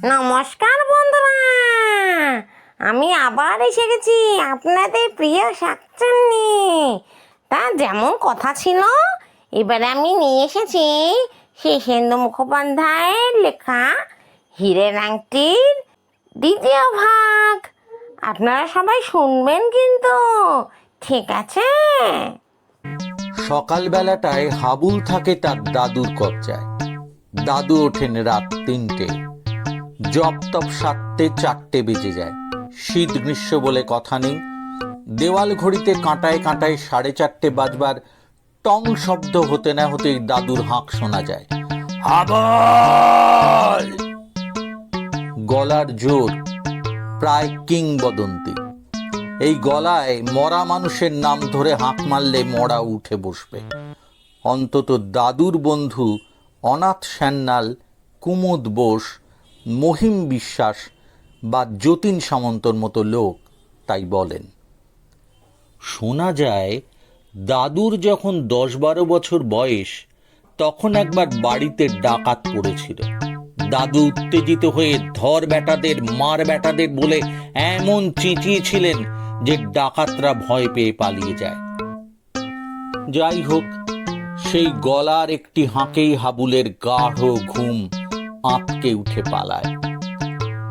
নমস্কার বন্ধুরা, আমি আবার এসে গেছি আপনাদের প্রিয় শাকচান্নি। তা যেমন কথা ছিল, এবারে আমি নিয়ে এসেছি শীর্ষেন্দু মুখোপাধ্যায়ের লেখা হীরের আংটির দ্বিতীয় ভাগ। আপনারা সবাই শুনবেন কিন্তু, ঠিক আছে? সকালবেলাটায় হাবুল থাকে তার দাদুর কবজায়। দাদু ওঠেন রাত ৩টে, জপ তপ সারতে ৪টে বেজে যায়। শীত গ্রীষ্ম বলে কথা নেই। দেওয়াল ঘড়িতে কাঁটায় কাঁটায় ৪:৩০ বাজবার টং শব্দ হতে না হতেই দাদুর হাঁক শোনা যায়, হাবল! গলার জোর প্রায় কিংবদন্তি। এই গলায় মরা মানুষের নাম ধরে হাঁক মারলে মরা উঠে বসবে। অন্তত দাদুর বন্ধু অনাথ সান্যাল, কুমুদ বোস, মহিম বিশ্বাস বা যতীন সামন্তর মতো লোক তাই বলেন। শোনা যায় দাদুর যখন ১০-১২ বছর বয়স, তখন একবার বাড়িতে ডাকাত পড়েছিল। দাদু উত্তেজিত হয়ে ধর বেটাদের, মার বেটাদের বলে এমন চেঁচিয়েছিলেন যে ডাকাতরা ভয় পেয়ে পালিয়ে যায়। যাই হোক, সেই গলার একটি হাঁকেই হাবুলের গাঢ় ঘুম আঁতকে উঠে পালায়।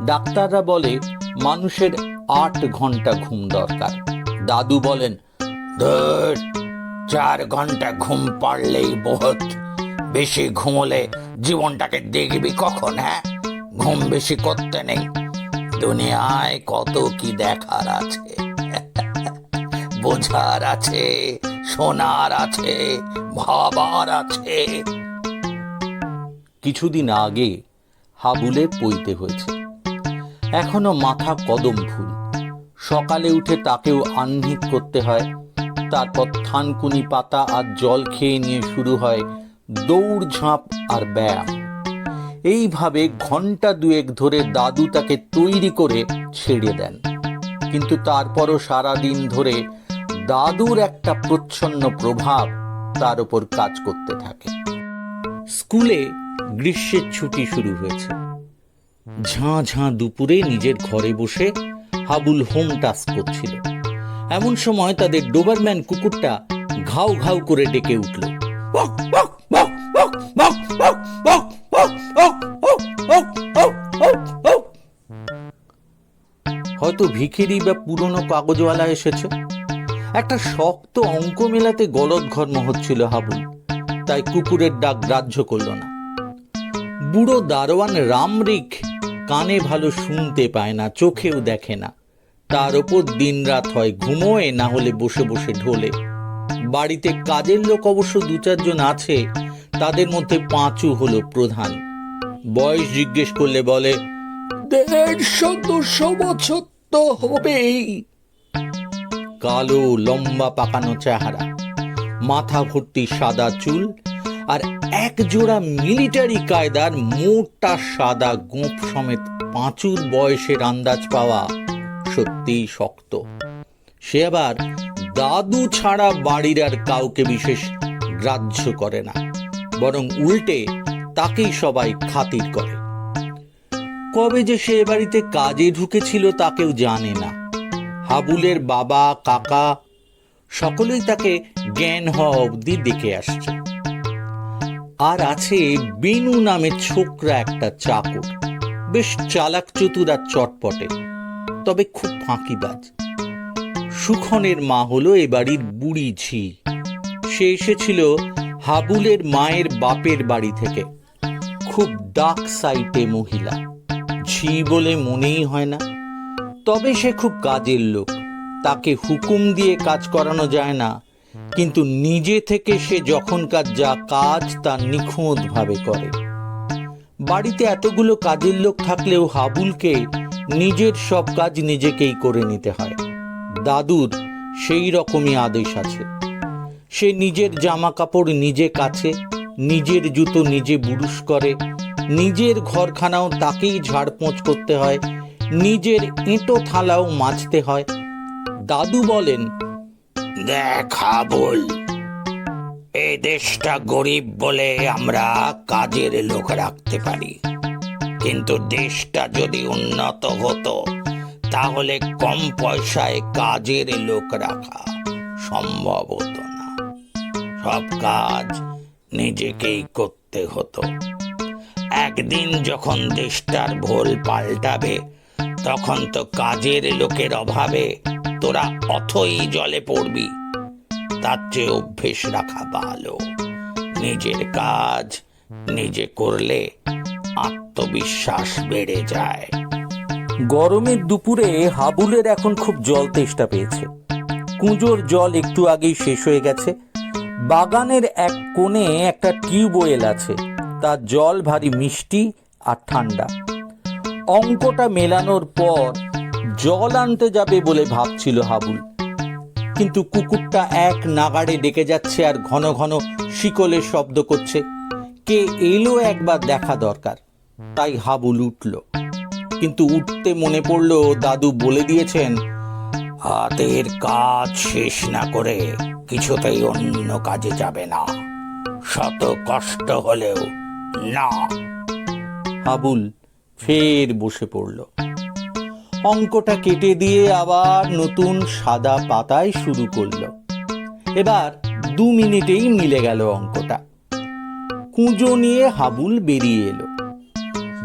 ডাক্তাররা বলে মানুষের ৮ ঘন্টা ঘুম দরকার। দাদু বলেন, ৪ ঘন্টা ঘুম পারলেই বহুত। বেশি ঘুমলে জীবনটাকে দেখবি কখন? হ্যাঁ, ঘুম বেশি করতে নেই। দুনিয়ায় কত কি দেখার আছে, বোঝার আছে, শোনার আছে, ভাবার আছে। কিছুদিন আগে হাবুলে পইতে হয়েছে, এখনো মাথা কদম ফুল। সকালে উঠে তাকেও আহ্নিক করতে হয়। তারপর থানকুনি পাতা আর জল খেয়ে নিয়ে শুরু হয় দৌড় ঝাঁপ আর ব্যায়াম। এইভাবে ঘন্টা ২-১ ধরে দাদু তাকে তৈরি করে ছেড়ে দেন। কিন্তু তারপরও সারাদিন ধরে দাদুর একটা প্রচ্ছন্ন প্রভাব তার উপর কাজ করতে থাকে। স্কুলে গ্রীষ্মের ছুটি শুরু হয়েছে। ঝাঁ ঝাঁ দুপুরে নিজের ঘরে বসে হাবুল হোম টাস্ক করছিল। এমন সময় তাদের ডোবারম্যান কুকুরটা ঘাউ ঘাউ করে ডেকে উঠল। হয়তো ভিখিরি বা পুরনো কাগজওয়ালা এসেছে। একটা শক্ত অঙ্ক মেলাতে গলদঘর্ম হচ্ছিল হাবুল, তাই কুকুরের ডাক গ্রাহ্য করল না। বুড়ো দারোয়ান রামরিক কানে ভালো শুনতে পায় না, চোখেও দেখে না। তার ওপর দিনরাত হয় ঘুমোয়, না হলে বসে বসে ঢোলে। বাড়িতে কাজের লোক অবশ্য ২-৪ জন আছে, তাদের মধ্যে পাঁচু হলো প্রধান। বয়স জিজ্ঞেস করলে বলে, ১৫০-২০০ বছর তো হবেই। কালো লম্বা পাকানো চেহারা, মাথা ভর্তি সাদা চুল, আর এক জোড়া মিলিটারি কায়দার মোটা সাদা গোঁফ সমেত পাঁচুর বয়সের আন্দাজ পাওয়া সত্যিই শক্ত। সে আবার দাদু ছাড়া বাড়ির আর কাউকে বিশেষ গ্রাহ্য করে না, বরং উল্টে তাকেই সবাই খাতির করে। কবে যে সে বাড়িতে কাজে ঢুকেছিল তা কেউ জানে না। হাবুলের বাবা, কাকা সকলেই তাকে জ্ঞান হওয়া অবধি দেখে আসছে। আর আছে বেনু নামে ছোকরা একটা চাকর, বেশ চালাক চতুর আর চটপটে, তবে খুব ফাঁকিবাজ। সুখনের মা হলো এ বাড়ির বুড়ি ঝি। সে এসেছিল হাবুলের মায়ের বাপের বাড়ি থেকে। খুব ডাক সাইটে মহিলা, ঝি বলে মনেই হয় না। তবে সে খুব কাজের লোক, তাকে হুকুম দিয়ে কাজ করানো যায় না, কিন্তু নিজে থেকে সে যখনকার যা কাজ তা নিখুঁত ভাবে করে। বাড়িতে এতগুলো কাজের লোক থাকলেও হাবুলকে নিজের সব কাজ নিজেকেই করে নিতে হয়। দাদুর সেই রকমই আদেশ আছে। সে নিজের জামা কাপড় নিজে কাচে, নিজের জুতো নিজে বুরুশ করে, নিজের ঘরখানাও তাকেই ঝাড়পোঁছ করতে হয়, নিজের এঁটো থালাও মাজতে হয়। দাদু বলেন, দেখ হাবুল, এই দেশটা গরিব বলে আমরা কাজের লোক রাখতে পারি। কিন্তু দেশটা যদি উন্নত হতো তাহলে কম পয়সায় কাজের লোক রাখা সম্ভব হতো না। সব কাজ নিজেকেই করতে হতো। একদিন যখন দেশটার ভোল পাল্টাবে তখন তো কাজের লোকের অভাবে তোরা অথই জলে পড়বি। তার চেয়ে অভ্যেস রাখা ভালো। নিজের কাজ নিজে করলে আত্মবিশ্বাস বেড়ে যায়। গরমের দুপুরে হাবুলের এখন খুব জল তেষ্টা পেয়েছে। কুঁজোর জল একটু আগেই শেষ হয়ে গেছে। বাগানের এক কোণে একটা টিউবওয়েল আছে, তার জল ভারী মিষ্টি আর ঠান্ডা। অঙ্কটা মেলানোর পর জল আনতে যাবে বলে ভাবছিল হাবুল, কিন্তু কুকুরটা এক নাগাড়ে ডেকে যাচ্ছে আর ঘন ঘন শিকলের শব্দ করছে। কে এলো একবার দেখা দরকার। তাই হাবুল উঠল, কিন্তু উঠতে মনে পড়ল দাদু বলে দিয়েছেন, হাতের কাজ শেষ না করে কিছুতেই অন্য কাজে যাবে না, শত কষ্ট হলেও না। হাবুল ফের বসে পড়ল। অঙ্কটা কেটে দিয়ে আবার নতুন সাদা পাতায় শুরু করলো। এবার 2 মিনিটেই মিলে গেল অঙ্কটা। কুঁজো নিয়ে হাবুল বেরিয়ে এলো।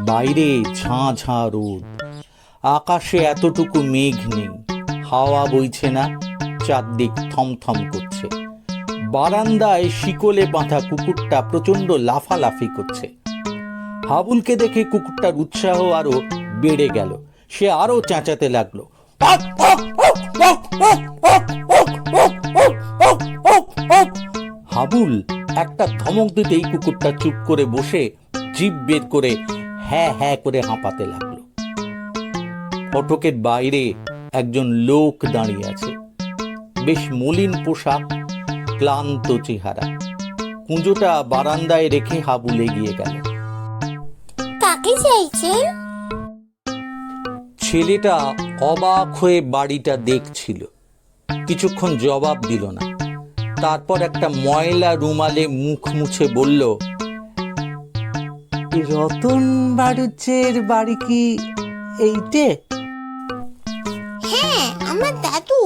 বাইরে ঝাঁ ঝাঁ রোদ, আকাশে এতটুকু মেঘ নেই, হাওয়া বইছে না, চারদিক থমথম করছে। বারান্দায় শিকলে বাঁধা কুকুরটা প্রচন্ড লাফালাফি করছে। হাবুলকে দেখে কুকুরটার উৎসাহ আরো বেড়ে গেল। সে আরো চেঁচাতে লাগলো, হাবুল একটা ধমক দিতেই কুকুরটা চুপ করে বসে জিভ বের করে হ্যাঁ হ্যাঁ করে হাঁপাতে লাগলো। ফটকের বাইরে একজন লোক দাঁড়িয়ে আছে, বেশ মলিন পোশাক, ক্লান্ত চেহারা। কুঁজোটা বারান্দায় রেখে হাবুল এগিয়ে গেল। কাকে চাইছেন? ছেলেটা অবাক হয়ে বাড়িটা দেখছিল, কিছুক্ষণ জবাব দিল না। তারপর একটা ময়লা রুমালে মুখ মুছে বলল, রতন বাড়ুচের বাড়ি কি এইটে? হ্যাঁ, আমার দাদু।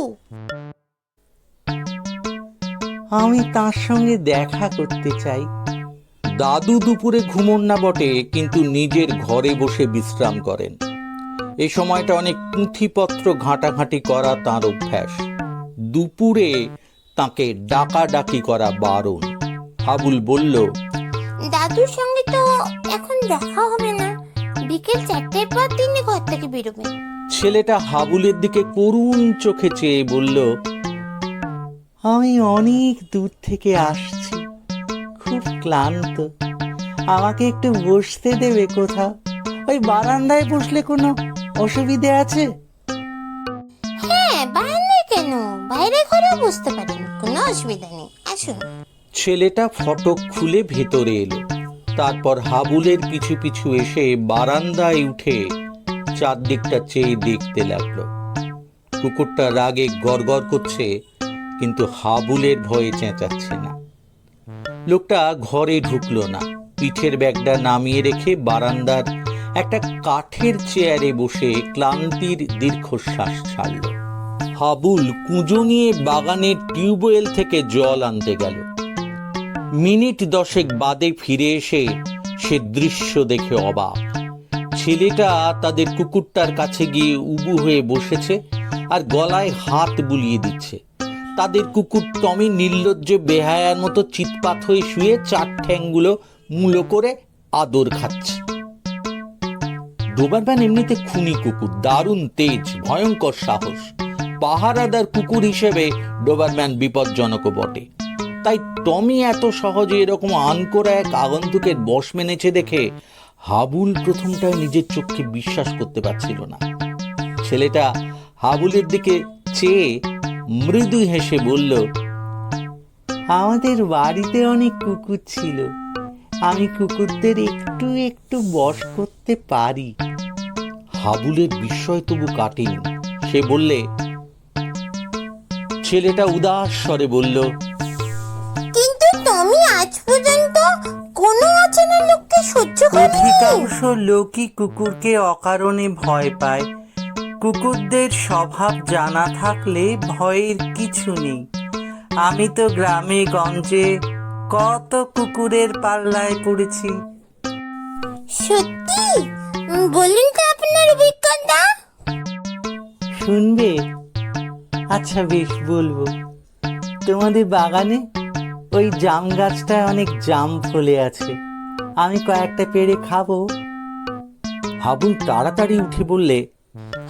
আমি তার সঙ্গে দেখা করতে চাই। দাদু দুপুরে ঘুমোন না বটে, কিন্তু নিজের ঘরে বসে বিশ্রাম করেন। এই সময়টা অনেক পুঁথিপত্র ঘাঁটাঘাঁটি করা তাঁর অভ্যাস। দুপুরে তাকে ডাকাডাকি করা বারণ। হাবুল বলল, দাদুর সঙ্গে তো এখন দেখা হবে না, বিকেল 4টার পর তিনি ঘর থেকে বেরোবেন। ছেলেটা হাবুলের দিকে করুণ চোখে চেয়ে বলল, আমি অনেক দূর থেকে আসছি, খুব ক্লান্ত, আমাকে একটু বসতে দেবে কোথাও? ওই বারান্দায় বসলে কোনো অসুবিধে আছে? হ্যাঁ, বারান্দায় কেন, বাইরে ঘরেও বসতে পারেন, কোনো অসুবিধা নেই, আসুন। ছেলেটা ফটক খুলে ভেতরে এলো। তারপর হাবুলের পিছু পিছু এসে বারান্দায় উঠে চারদিকটা চেয়ে দেখতে লাগলো। কুকুরটা রাগে গড়গড় করছে, কিন্তু হাবুলের ভয়ে চেঁচাচ্ছে না। লোকটা ঘরে ঢুকলো না, পিঠের ব্যাগটা নামিয়ে রেখে বারান্দার একটা কাঠের চেয়ারে বসে ক্লান্তির দীর্ঘশ্বাস ছাড়ল। হাবুল কুঁজো নিয়ে বাগানের টিউবওয়েল থেকে জল আনতে গেল। মিনিট 10 বাদে ফিরে এসে সে দৃশ্য দেখে অবাক। ছেলেটা তাদের কুকুরটার কাছে গিয়ে উবু হয়ে বসেছে আর গলায় হাত বুলিয়ে দিচ্ছে। তাদের কুকুর টমি নির্লজ্জ বেহায়ার মতো চিৎপাত হয়ে শুয়ে 4 ঠ্যাংগুলো মূলো করে আদর খাচ্ছে। ডোবারম্যান এমনিতে খুনি কুকুর, দারুণ তেজ, ভয়ঙ্কর সাহস। পাহারাদার কুকুর হিসেবে ডোবারম্যান বিপজ্জনকও বটে। তাই টমি এত সহজে এরকম আনকোরা এক আগন্তুকের বশ মেনেছে দেখে হাবুল প্রথমটায় নিজের চোখকে বিশ্বাস করতে পারছিল না। ছেলেটা হাবুলের দিকে চেয়ে মৃদু হেসে বলল, আমাদের বাড়িতে অনেক কুকুর ছিল, আমি কুকুরদের একটু একটু বশ করতে পারি। হাবুলের বিস্ময় তবু কাটেনি। সে বললে, ছেলেটা উদাস স্বরে বলল, কিন্তু তুমি আজ পর্যন্ত কোনো অচেনা লোককে সহ্য আচ্ছা কাকু। অধিকাংশ লোকই কুকুরকে অকারণে ভয় পায়। কুকুরদের স্বভাব জানা থাকলে ভয়ের কিছু নেই। আমি তো গ্রামে গঞ্জে কত কুকুরের পাল্লায় পড়েছি। সত্যি? বলুন তো আপনার অভিজ্ঞতা। শুনবে? আচ্ছা বেশ, বলবো। তোমাদের বাগানে ওই জাম গাছটায় অনেক জাম ফলে আছে, আমি কয়েকটা পেড়ে খাবো? হাবুল তাড়াতাড়ি উঠে বললে,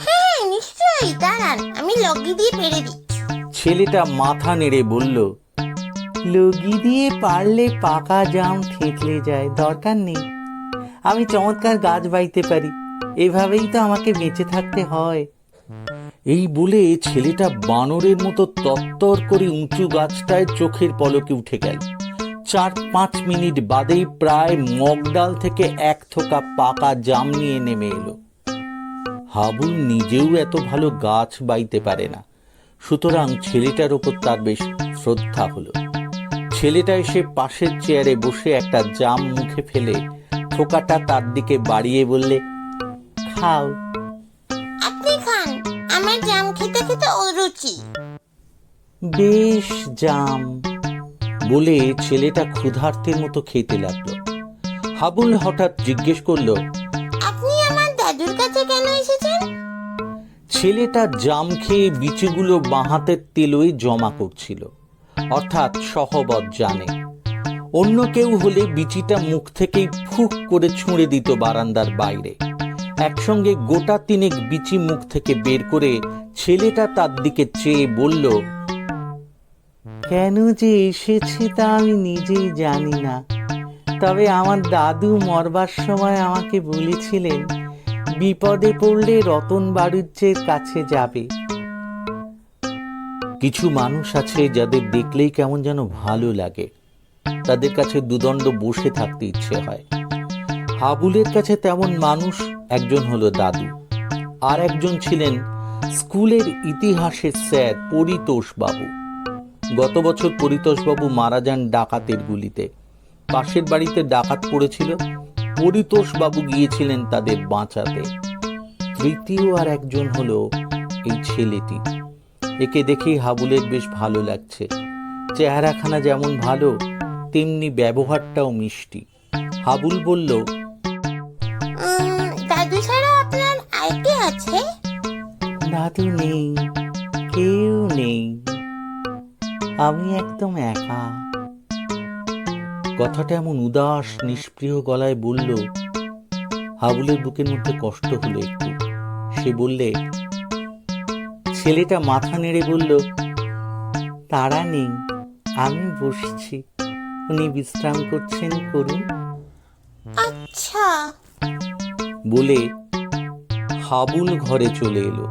হ্যাঁ নিশ্চয়ই, দাঁড়ান আমি লগি দিয়ে পেরে দিচ্ছি। ছেলেটা মাথা নেড়ে বলল, লগি দিয়ে পারলে পাকা জাম থেঁতলে যায়, দরকার নেই। আমি চমৎকার গাছ বাইতে পারি, এভাবেই তো আমাকে বেঁচে থাকতে হয়। এই বলে ছেলেটা বানরের মতো তত্তর করে উঁচু গাছটায় চোখের পলকে উঠে গেল। 4-5 মিনিট বাদেই প্রায় মগডাল থেকে এক থোকা পাকা জাম নিয়ে নেমে এলো। হাবুল নিজেও এত ভালো গাছ বাইতে পারে না, সুতরাং ছেলেটার ওপর তার বেশ শ্রদ্ধা হলো। ছেলেটা এসে পাশের চেয়ারে বসে একটা জাম মুখে ফেলে থোকাটা তার দিকে বাড়িয়ে বললে, খাও। আপনি খান, আমার জাম খেতে খেতে অরুচি। বেশ জাম। বলে ছেলেটা ক্ষুধার্তের মতো খেতে লাগলো। হাবুল হঠাৎ জিজ্ঞেস করলো, আপনি আমার দাদুর কাছে কেন এসেছেন? ছেলেটা জাম খেয়ে বিচিগুলো বাঁ হাতের তেলোয় জমা করছিল, অর্থাৎ সহবত জানে। অন্য কেউ হলে বিচিটা মুখ থেকেই ফুক করে ছুঁড়ে দিত বারান্দার বাইরে। একসঙ্গে গোটা 3 বিচি মুখ থেকে বের করে ছেলেটা তার দিকে চেয়ে বলল, কেন যে এসেছি তা আমি নিজেই জানি না, তবে আমার দাদু মরবার সময় আমাকে বলেছিলেন বিপদে পড়লে রতন বাড়ুজ্যের কাছে যাবে। কিছু মানুষ আছে যাদের দেখলেই কেমন যেন ভালো লাগে, তাদের কাছে দুদণ্ড বসে থাকতে ইচ্ছে হয়। হাবুলের কাছে তেমন মানুষ একজন হলো দাদু, আর একজন ছিলেন স্কুলের ইতিহাসের স্যার পরিতোষ বাবু। গত বছর পরিতোষ বাবু মারা যান ডাকাতের গুলিতে। পাশের বাড়িতে ডাকাত পড়েছিল, পরিতোষ বাবু গিয়েছিলেন তাদের বাঁচাতে। তৃতীয় আর একজন হলো এই ছেলেটি। একে দেখেই হাবুলের বেশ ভালো লাগছে। চেহারাখানা যেমন ভালো, তেমনি ব্যবহারটাও মিষ্টি। হাবুল বলল, দাদু ছাড়া আপনার আর কে আছে? দাদু নেই, কেউ নেই, আমি একদম একা। কথাটা এমন উদাস নিষ্প্রিয় গলায় বলল, হাবুলের বুকের মধ্যে কষ্ট হলো একটু। সে বললে, ছেলেটা মাথা নেড়ে বলল, তারা নেই, আমি বসছি, উনি বিশ্রাম করছেন, করুন। আচ্ছা। বলে হাবুল ঘরে চলে এলো,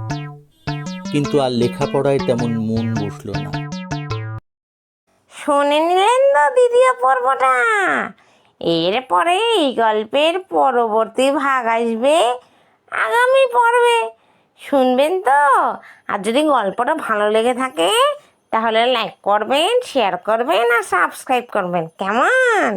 কিন্তু আর লেখাপড়ায় তেমন মন বসলো না। শুনে নিলেন তো দ্বিতীয় পর্বটা? এরপরে এই গল্পের পরবর্তী ভাগ আসবে আগামী পর্বে, শুনবেন তো? আর যদি গল্পটা ভালো লেগে থাকে তাহলে লাইক করবেন, শেয়ার করবেন আর সাবস্ক্রাইব করবেন, কেমন?